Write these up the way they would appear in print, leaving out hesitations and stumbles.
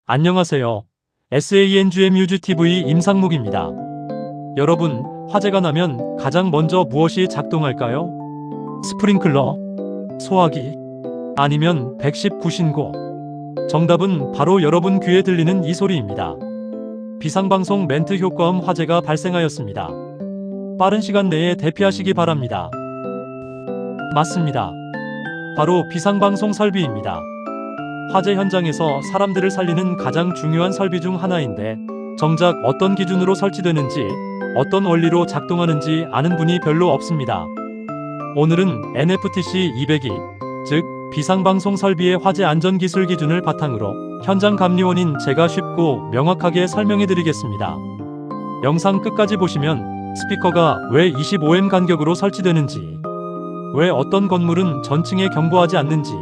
안녕하세요. SANGMUGTV 임상묵입니다. 여러분, 화재가 나면 가장 먼저 무엇이 작동할까요? 스프링클러? 소화기? 아니면 119 신고? 정답은 바로 여러분 귀에 들리는 이 소리입니다. 비상방송 멘트 효과음 화재가 발생하였습니다. 빠른 시간 내에 대피하시기 바랍니다. 맞습니다. 바로 비상방송 설비입니다. 화재 현장에서 사람들을 살리는 가장 중요한 설비 중 하나인데 정작 어떤 기준으로 설치되는지 어떤 원리로 작동하는지 아는 분이 별로 없습니다. 오늘은 NFTC 202, 즉 비상방송 설비의 화재 안전 기술 기준을 바탕으로 현장 감리원인 제가 쉽고 명확하게 설명해 드리겠습니다. 영상 끝까지 보시면 스피커가 왜 25M 간격으로 설치되는지, 왜 어떤 건물은 전층에 경보하지 않는지,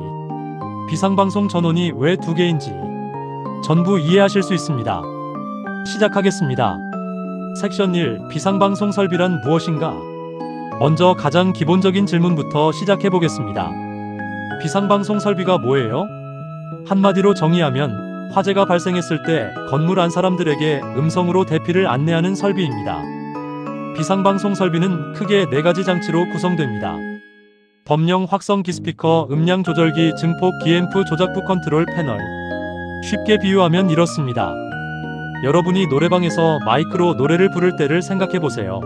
비상방송 전원이 왜 2개인지 전부 이해하실 수 있습니다. 시작하겠습니다. 섹션 1. 비상방송 설비란 무엇인가? 먼저 가장 기본적인 질문부터 시작해 보겠습니다. 비상방송 설비가 뭐예요? 한마디로 정의하면 화재가 발생했을 때 건물 안 사람들에게 음성으로 대피를 안내하는 설비입니다. 비상방송 설비는 크게 4가지 장치로 구성됩니다. 범용 확성기 스피커, 음량 조절기, 증폭 기앰프, 조작부 컨트롤 패널. 쉽게 비유하면 이렇습니다. 여러분이 노래방에서 마이크로 노래를 부를 때를 생각해보세요.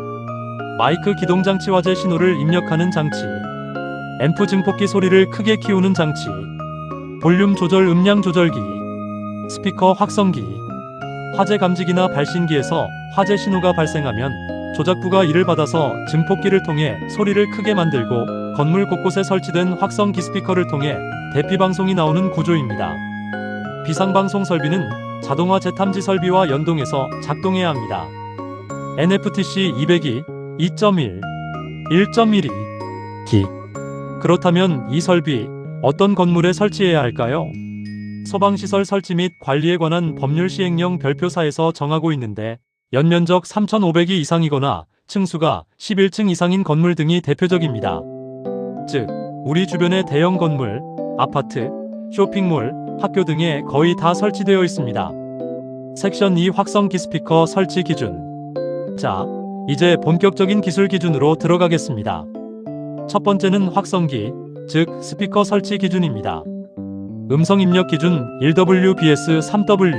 마이크 기동장치 화재 신호를 입력하는 장치, 앰프 증폭기 소리를 크게 키우는 장치, 볼륨 조절 음량 조절기, 스피커 확성기. 화재 감지기나 발신기에서 화재 신호가 발생하면 조작부가 이를 받아서 증폭기를 통해 소리를 크게 만들고 건물 곳곳에 설치된 확성기 스피커를 통해 대피방송이 나오는 구조입니다. 비상방송 설비는 자동화 재탐지 설비와 연동해서 작동해야 합니다. NFTC 202, 2.1, 1.12 기. 그렇다면 이 설비 어떤 건물에 설치해야 할까요? 소방시설 설치 및 관리에 관한 법률 시행령 별표사에서 정하고 있는데 연면적 3,500이 이상이거나 층수가 11층 이상인 건물 등이 대표적입니다. 즉, 우리 주변의 대형 건물, 아파트, 쇼핑몰, 학교 등에 거의 다 설치되어 있습니다. 섹션 2 확성기 스피커 설치 기준. 자, 이제 본격적인 기술 기준으로 들어가겠습니다. 첫 번째는 확성기, 즉 스피커 설치 기준입니다. 음성 입력 기준 1WBS 3W.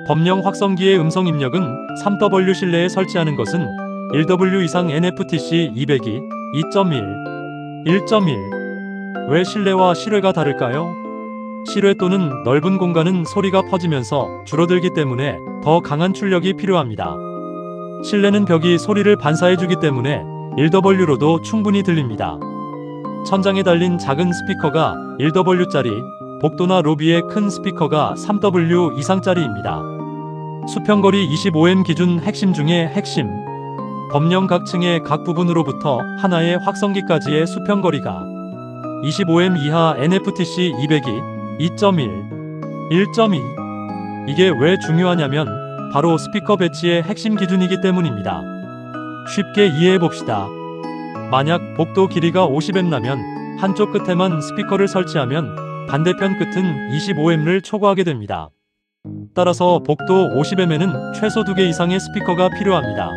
범용 확성기의 음성 입력은 3W 실내에 설치하는 것은 1W 이상 NFTC 202, 2.1, 1.1. 왜 실내와 실외가 다를까요? 실외 또는 넓은 공간은 소리가 퍼지면서 줄어들기 때문에 더 강한 출력이 필요합니다. 실내는 벽이 소리를 반사해주기 때문에 1W로도 충분히 들립니다. 천장에 달린 작은 스피커가 1W짜리, 복도나 로비의 큰 스피커가 3W 이상짜리입니다. 수평거리 25M 기준 핵심 중의 핵심. 범용 각 층의 각 부분으로부터 하나의 확성기까지의 수평거리가 25M 이하 NFTC 202, 2.1, 1.2. 이게 왜 중요하냐면 바로 스피커 배치의 핵심 기준이기 때문입니다. 쉽게 이해해봅시다. 만약 복도 길이가 50M 나면 한쪽 끝에만 스피커를 설치하면 반대편 끝은 25M를 초과하게 됩니다. 따라서 복도 50M에는 최소 2개 이상의 스피커가 필요합니다.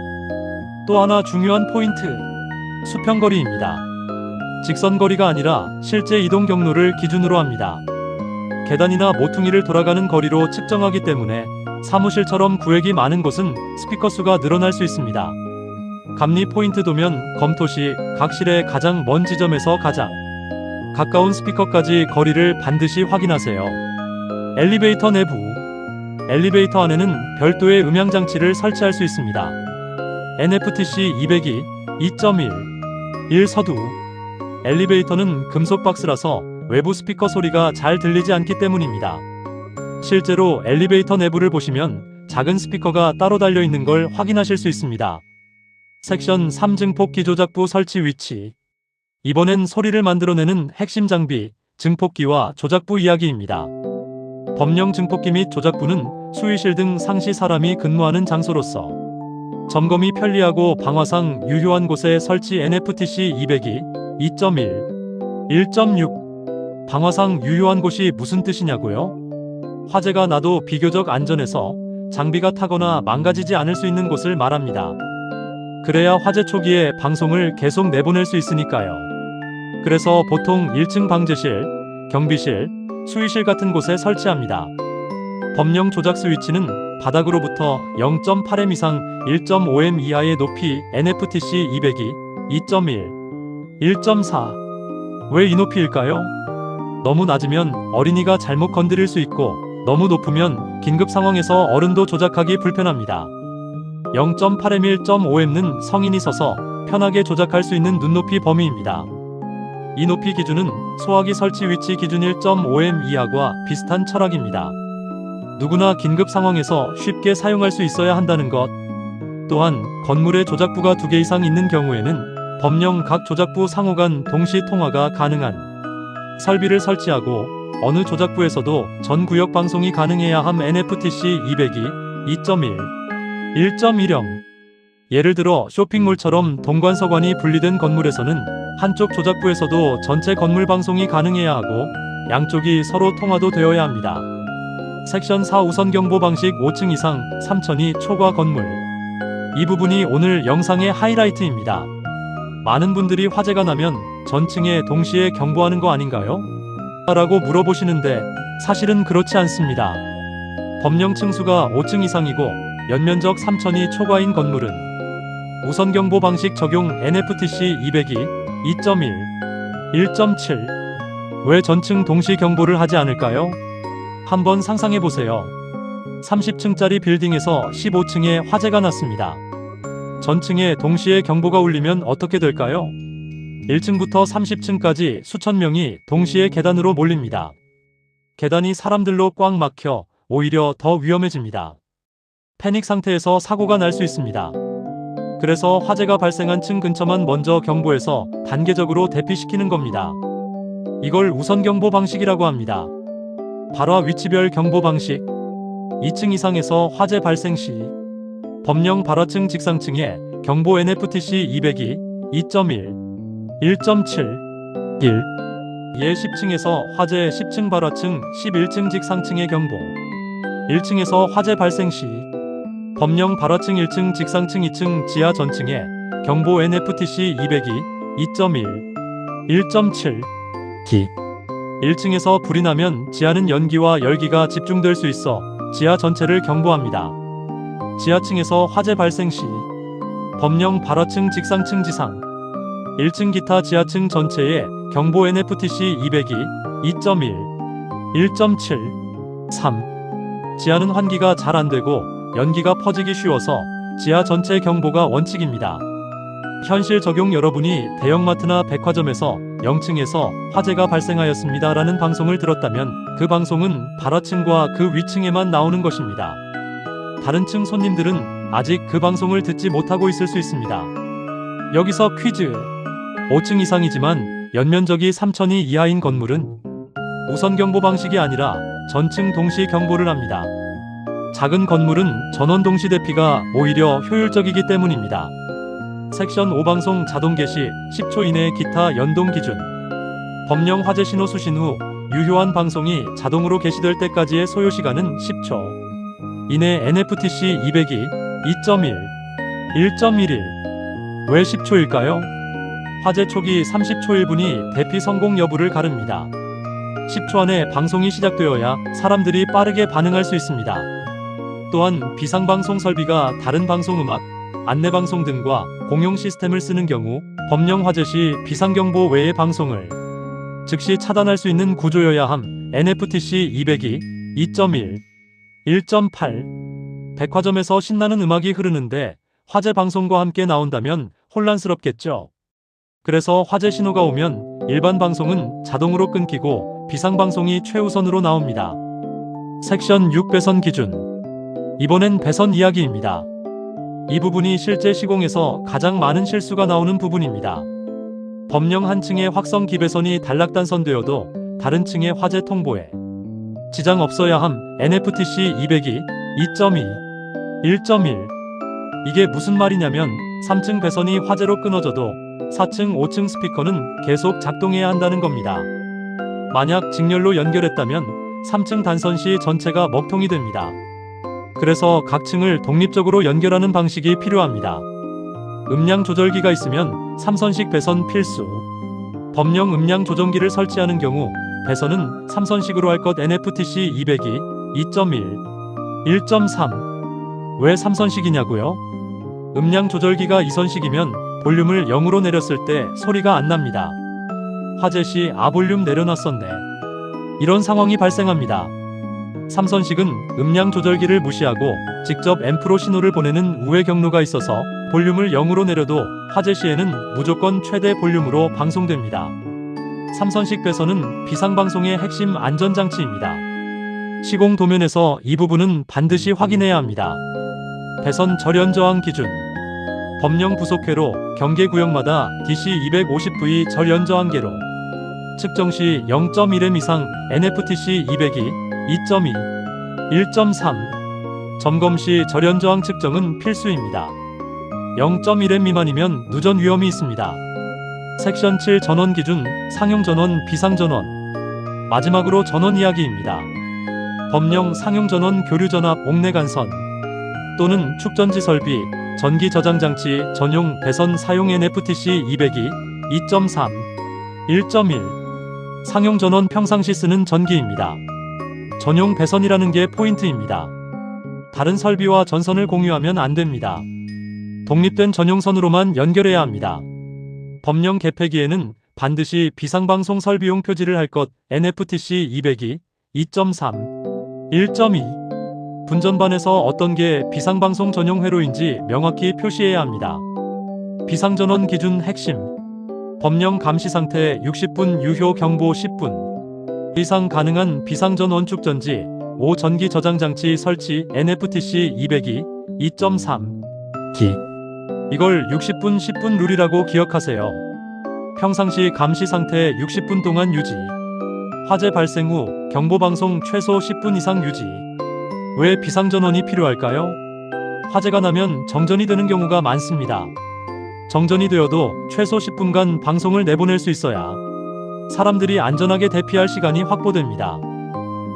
또 하나 중요한 포인트, 수평거리입니다. 직선거리가 아니라 실제 이동 경로를 기준으로 합니다. 계단이나 모퉁이를 돌아가는 거리로 측정하기 때문에 사무실처럼 구획이 많은 곳은 스피커 수가 늘어날 수 있습니다. 감리 포인트 도면 검토 시 각 실의 가장 먼 지점에서 가장 가까운 스피커까지 거리를 반드시 확인하세요. 엘리베이터 내부. 엘리베이터 안에는 별도의 음향 장치를 설치할 수 있습니다. NFTC 202, 2.1, 1 서두. 엘리베이터는 금속 박스라서 외부 스피커 소리가 잘 들리지 않기 때문입니다. 실제로 엘리베이터 내부를 보시면 작은 스피커가 따로 달려있는 걸 확인하실 수 있습니다. 섹션 3 증폭기 조작부 설치 위치. 이번엔 소리를 만들어내는 핵심 장비, 증폭기와 조작부 이야기입니다. 범용 증폭기 및 조작부는 수의실 등 상시 사람이 근무하는 장소로서 점검이 편리하고 방화상 유효한 곳에 설치. NFTC 202, 2.1, 1.6. 방화상 유효한 곳이 무슨 뜻이냐고요? 화재가 나도 비교적 안전해서 장비가 타거나 망가지지 않을 수 있는 곳을 말합니다. 그래야 화재 초기에 방송을 계속 내보낼 수 있으니까요. 그래서 보통 1층 방제실, 경비실, 수위실 같은 곳에 설치합니다. 범용 조작 스위치는 바닥으로부터 0.8M 이상 1.5M 이하의 높이 NFTC 200이 2.1, 1.4. 왜 이 높이일까요? 너무 낮으면 어린이가 잘못 건드릴 수 있고 너무 높으면 긴급 상황에서 어른도 조작하기 불편합니다. 0.8M, 1.5M는 성인이 서서 편하게 조작할 수 있는 눈높이 범위입니다. 이 높이 기준은 소화기 설치 위치 기준 1.5M 이하와 비슷한 철학입니다. 누구나 긴급 상황에서 쉽게 사용할 수 있어야 한다는 것. 또한 건물에 조작부가 2개 이상 있는 경우에는 범용 각 조작부 상호 간 동시 통화가 가능한 설비를 설치하고 어느 조작부에서도 전 구역 방송이 가능해야 함. NFTC 200이 2.1, 1.10. 예를 들어 쇼핑몰처럼 동관서관이 분리된 건물에서는 한쪽 조작부에서도 전체 건물 방송이 가능해야 하고 양쪽이 서로 통화도 되어야 합니다. 섹션 4 우선경보 방식 5층 이상 3층이 초과 건물. 이 부분이 오늘 영상의 하이라이트입니다. 많은 분들이 화재가 나면 전층에 동시에 경보하는 거 아닌가요? 라고 물어보시는데 사실은 그렇지 않습니다. 범용 층수가 5층 이상이고 연면적 3층이 초과인 건물은 우선경보 방식 적용 NFTC 200이 2.1, 1.7. 왜 전층 동시 경보를 하지 않을까요? 한번 상상해보세요. 30층짜리 빌딩에서 15층에 화재가 났습니다. 전층에 동시에 경보가 울리면 어떻게 될까요? 1층부터 30층까지 수천 명이 동시에 계단으로 몰립니다. 계단이 사람들로 꽉 막혀 오히려 더 위험해집니다. 패닉 상태에서 사고가 날 수 있습니다. 그래서 화재가 발생한 층 근처만 먼저 경보해서 단계적으로 대피시키는 겁니다. 이걸 우선경보 방식이라고 합니다. 발화 위치별 경보 방식. 2층 이상에서 화재 발생 시 범용 발화층 직상층에 경보 NFTC 200이 2.1, 1.7, 1. 예 10층에서 화재 10층 발화층 11층 직상층의 경보. 1층에서 화재 발생 시 범용 발화층 1층 직상층 2층 지하 전층에 경보 NFTC 200이 2.1, 1.7, 기. 1층에서 불이 나면 지하는 연기와 열기가 집중될 수 있어 지하 전체를 경보합니다. 지하층에서 화재 발생 시 범용 발화층 직상층 지상 1층 기타 지하층 전체에 경보 NFTC 200이 2.1, 1.7, 3. 지하는 환기가 잘 안되고 연기가 퍼지기 쉬워서 지하 전체 경보가 원칙입니다. 현실 적용. 여러분이 대형마트나 백화점에서 0층에서 화재가 발생하였습니다 라는 방송을 들었다면 그 방송은 발화층과 그 위층에만 나오는 것입니다. 다른 층 손님들은 아직 그 방송을 듣지 못하고 있을 수 있습니다. 여기서 퀴즈. 5층 이상이지만 연면적이 3층이 이하인 건물은 우선경보 방식이 아니라 전층 동시 경보를 합니다. 작은 건물은 전원 동시 대피가 오히려 효율적이기 때문입니다. 섹션 5 방송 자동 개시 10초 이내 기타 연동 기준. 범용 화재 신호 수신 후 유효한 방송이 자동으로 개시될 때까지의 소요 시간은 10초 이내. NFTC 200이 2.1, 1.11. 왜 10초일까요? 화재 초기 30초 1분이 대피 성공 여부를 가릅니다. 10초 안에 방송이 시작되어야 사람들이 빠르게 반응할 수 있습니다. 또한 비상방송 설비가 다른 방송음악, 안내방송 등과 공용 시스템을 쓰는 경우 범용 화재 시 비상경보 외의 방송을 즉시 차단할 수 있는 구조여야 함. NFTC 200이 2.1, 1.8. 백화점에서 신나는 음악이 흐르는데 화재 방송과 함께 나온다면 혼란스럽겠죠. 그래서 화재 신호가 오면 일반 방송은 자동으로 끊기고 비상방송이 최우선으로 나옵니다. 섹션 6 배선 기준. 이번엔 배선 이야기입니다. 이 부분이 실제 시공에서 가장 많은 실수가 나오는 부분입니다. 범용 한 층에 확성 기배선이 단락단선되어도 다른 층의 화재 통보에 지장 없어야 함. NFTC 200이 2.2, 1.1. 이게 무슨 말이냐면 3층 배선이 화재로 끊어져도 4층, 5층 스피커는 계속 작동해야 한다는 겁니다. 만약 직렬로 연결했다면 3층 단선 시 전체가 먹통이 됩니다. 그래서 각 층을 독립적으로 연결하는 방식이 필요합니다. 음량 조절기가 있으면 3선식 배선 필수. 범용 음량 조정기를 설치하는 경우 배선은 3선식으로 할 것. NFTC 202, 2.1, 1.3. 왜 3선식이냐고요? 음량 조절기가 2선식이면 볼륨을 0으로 내렸을 때 소리가 안 납니다. 화재 시 볼륨 내려놨었네. 이런 상황이 발생합니다. 3선식은 음량 조절기를 무시하고 직접 앰프로 신호를 보내는 우회 경로가 있어서 볼륨을 0으로 내려도 화재 시에는 무조건 최대 볼륨으로 방송됩니다. 3선식 배선은 비상방송의 핵심 안전장치입니다. 시공 도면에서 이 부분은 반드시 확인해야 합니다. 배선 절연 저항 기준. 범용 부속회로 경계구역마다 DC250V 절연 저항계로 측정 시 0.1M 이상 NFTC 202, 2.2, 1.3. 점검 시 절연 저항 측정은 필수입니다. 0.1M 미만이면 누전 위험이 있습니다. 섹션 7 전원 기준, 상용 전원, 비상 전원. 마지막으로 전원 이야기입니다. 범용 상용 전원 교류 전압 옥내 간선 또는 축전지 설비, 전기 저장 장치 전용 배선 사용 NFTC 202, 2.3, 1.1. 상용 전원 평상시 쓰는 전기입니다. 전용 배선이라는 게 포인트입니다. 다른 설비와 전선을 공유하면 안 됩니다. 독립된 전용선으로만 연결해야 합니다. 범용 개폐기에는 반드시 비상방송 설비용 표지를 할 것. NFTC 202, 2.3, 1.2. 분전반에서 어떤 게 비상방송 전용 회로인지 명확히 표시해야 합니다. 비상전원 기준 핵심. 범용 감시 상태 60분 유효 경보 10분 이상 가능한 비상전원 축전지 5 전기 저장 장치 설치 NFTC 202, 2.3 기. 이걸 60분 10분 룰이라고 기억하세요. 평상시 감시 상태 60분 동안 유지. 화재 발생 후 경보방송 최소 10분 이상 유지. 왜 비상전원이 필요할까요? 화재가 나면 정전이 되는 경우가 많습니다. 정전이 되어도 최소 10분간 방송을 내보낼 수 있어야 사람들이 안전하게 대피할 시간이 확보됩니다.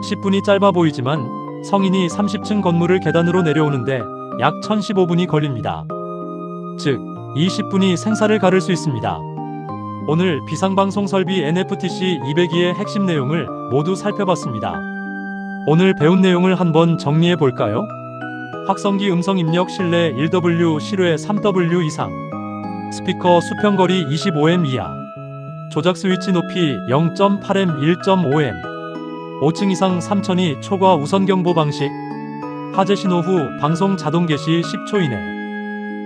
10분이 짧아 보이지만 성인이 30층 건물을 계단으로 내려오는데 약 1015분이 걸립니다. 즉, 이 10분이 생사를 가를 수 있습니다. 오늘 비상방송 설비 NFTC 202의 핵심 내용을 모두 살펴봤습니다. 오늘 배운 내용을 한번 정리해 볼까요? 확성기 음성 입력 실내 1W 실외 3W 이상. 스피커 수평거리 25M 이하. 조작 스위치 높이 0.8M 1.5M. 5층 이상 3000이 초과 우선 경보 방식. 화재 신호 후 방송 자동 개시 10초 이내.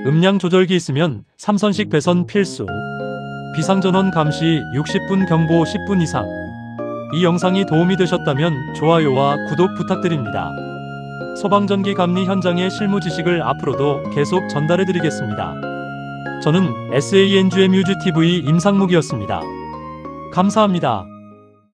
음량 조절기 있으면 3선식 배선 필수. 비상전원 감시 60분 경보 10분 이상. 이 영상이 도움이 되셨다면 좋아요와 구독 부탁드립니다. 소방전기 감리 현장의 실무 지식을 앞으로도 계속 전달해 드리겠습니다. 저는 SANG의 뮤즈TV 임상묵이었습니다. 감사합니다.